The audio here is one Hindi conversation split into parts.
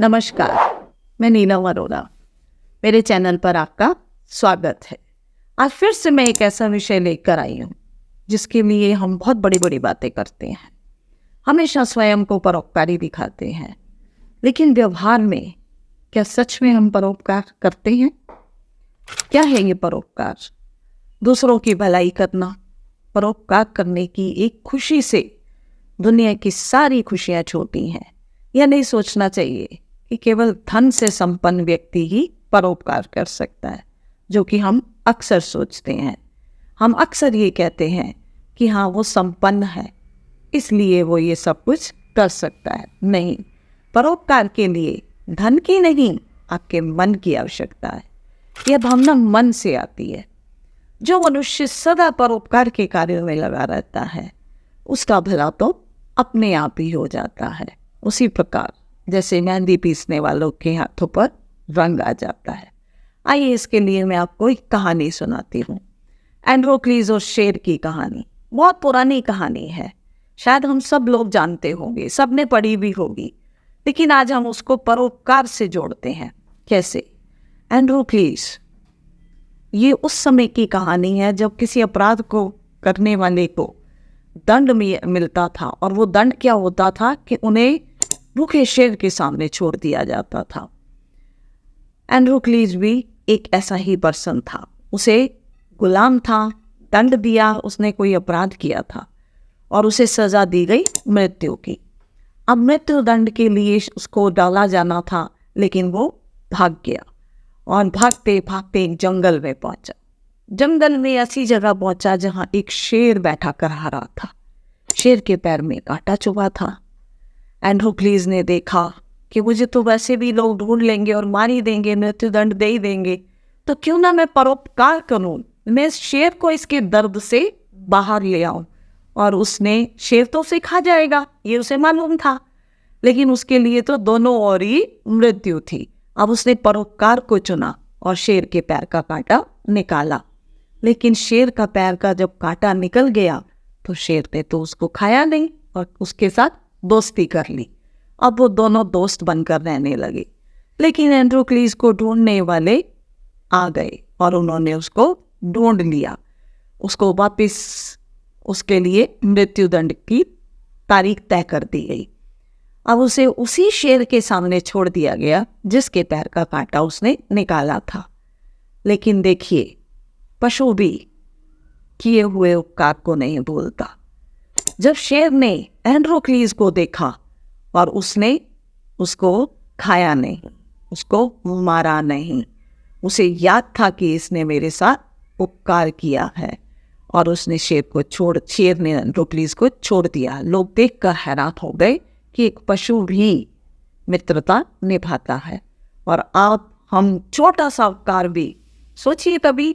नमस्कार, मैं नीलम अरोड़ा। मेरे चैनल पर आपका स्वागत है। आज फिर से मैं एक ऐसा विषय लेकर आई हूँ जिसके लिए हम बहुत बड़ी बड़ी बातें करते हैं, हमेशा स्वयं को परोपकारी दिखाते हैं, लेकिन व्यवहार में क्या सच में हम परोपकार करते हैं? क्या है ये परोपकार? दूसरों की भलाई करना। परोपकार करने की एक खुशी से दुनिया की सारी खुशियाँ छूटी हैं। यह नहीं सोचना चाहिए कि केवल धन से संपन्न व्यक्ति ही परोपकार कर सकता है, जो कि हम अक्सर सोचते हैं। हम अक्सर ये कहते हैं कि हाँ, वो संपन्न है इसलिए वो ये सब कुछ कर सकता है। नहीं, परोपकार के लिए धन की नहीं, आपके मन की आवश्यकता है। यह भावना मन से आती है। जो मनुष्य सदा परोपकार के कार्य में लगा रहता है उसका भला तो अपने आप ही हो जाता है। उसी प्रकार जैसे मेहंदी पीसने वालों के हाथों पर रंग आ जाता है। आइए इसके लिए मैं आपको एक कहानी सुनाती हूँ। एंड्रोक्लीज और शेर की कहानी बहुत पुरानी कहानी है, शायद हम सब लोग जानते होंगे, सबने पढ़ी भी होगी, लेकिन आज हम उसको परोपकार से जोड़ते हैं। कैसे? एंड्रोक्लीज ये उस समय की कहानी है जब किसी अपराध को करने वाले को दंड मिलता था, और वो दंड क्या होता था कि उन्हें भूखे शेर के सामने छोड़ दिया जाता था। एंड्रोक्लीज भी एक ऐसा ही पर्सन था। उसे गुलाम था, दंड दिया, उसने कोई अपराध किया था और उसे सजा दी गई मृत्यु की। अब मृत्यु दंड के लिए उसको डाला जाना था, लेकिन वो भाग गया और भागते भागते एक जंगल में पहुंचा। जंगल में ऐसी जगह पहुंचा जहां एक शेर बैठा कर रहा था। शेर के पैर में कांटा चुभा था। एंड्रोक्लीज ने देखा कि मुझे तो वैसे भी लोग ढूंढ लेंगे और मार ही देंगे, मृत्युदंड दे ही देंगे, तो क्यों ना मैं परोपकार करूं, मैं इस शेर को इसके दर्द से बाहर ले आऊं। और उसने शेर तो उसे खा जाएगा, ये उसे मालूम था, लेकिन उसके लिए तो दोनों ओर ही मृत्यु थी। अब उसने परोपकार को चुना और शेर के पैर का कांटा निकाला। लेकिन शेर का पैर का जब कांटा निकल गया तो शेर ने तो उसको खाया नहीं और उसके साथ दोस्ती कर ली। अब वो दोनों दोस्त बनकर रहने लगे। लेकिन एंड्रोक्लीज को ढूंढने वाले आ गए और उन्होंने उसको ढूंढ लिया। उसको वापस उसके लिए मृत्युदंड की तारीख तय कर दी गई। अब उसे उसी शेर के सामने छोड़ दिया गया जिसके पैर का कांटा उसने निकाला था। लेकिन देखिए, पशु भी किए हुए उपकार को नहीं भूलता। जब शेर ने एंड्रोक्लीज को देखा और उसने उसको खाया नहीं, उसको मारा नहीं, उसे याद था कि इसने मेरे साथ उपकार किया है, और उसने शेर ने एंड्रोक्लीज को छोड़ दिया। लोग देखकर हैरान हो गए कि एक पशु भी मित्रता निभाता है। और आप हम छोटा सा उपकार भी सोचिए, कभी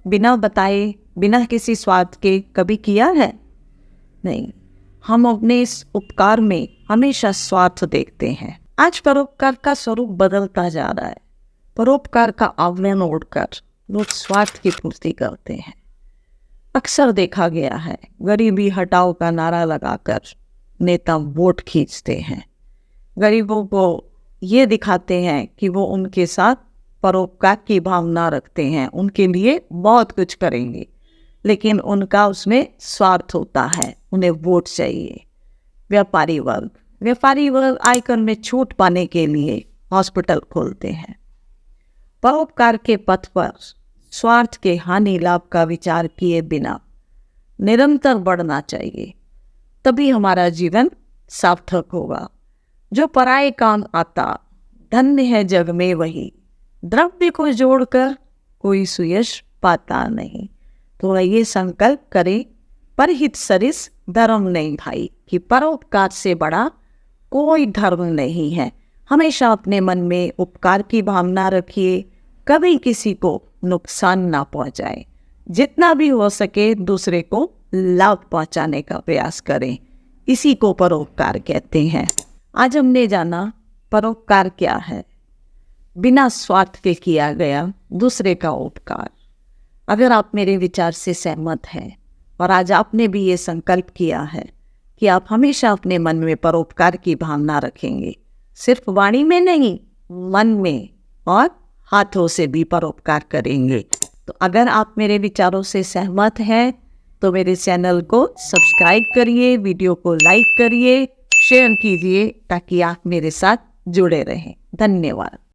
बिना बताए, बिना किसी स्वार्थ के कभी किया है? नहीं, हम अपने इस उपकार में हमेशा स्वार्थ देखते हैं। आज परोपकार का स्वरूप बदलता जा रहा है। परोपकार का आवरण ओढ़कर लोग स्वार्थ की पूर्ति करते हैं। अक्सर देखा गया है, गरीबी हटाओ का नारा लगाकर नेता वोट खींचते हैं। गरीबों को ये दिखाते हैं कि वो उनके साथ परोपकार की भावना रखते हैं, उनके लिए बहुत कुछ करेंगे, लेकिन उनका उसमें स्वार्थ होता है, उन्हें वोट चाहिए। व्यापारी वर्ग आयकर में छूट पाने के लिए हॉस्पिटल खोलते हैं। परोपकार के पथ पर स्वार्थ के हानि लाभ का विचार किए बिना निरंतर बढ़ना चाहिए, तभी हमारा जीवन सार्थक होगा। जो पराये काम आता, धन्य है जग में वही, द्रव्य को जोड़कर कोई सुयश पाता नहीं। तो ये संकल्प करें, परहित सरिस धर्म नहीं भाई, कि परोपकार से बड़ा कोई धर्म नहीं है। हमेशा अपने मन में उपकार की भावना रखिए, कभी किसी को नुकसान ना पहुंचाए। जितना भी हो सके दूसरे को लाभ पहुंचाने का प्रयास करें, इसी को परोपकार कहते हैं। आज हमने जाना परोपकार क्या है, बिना स्वार्थ के किया गया दूसरे का उपकार। अगर आप मेरे विचार से सहमत हैं और आज आपने भी ये संकल्प किया है कि आप हमेशा अपने मन में परोपकार की भावना रखेंगे, सिर्फ वाणी में नहीं, मन में और हाथों से भी परोपकार करेंगे। तो अगर आप मेरे विचारों से सहमत हैं तो मेरे चैनल को सब्सक्राइब करिए, वीडियो को लाइक करिए, शेयर कीजिए ताकि आप मेरे साथ जुड़े रहें। धन्यवाद।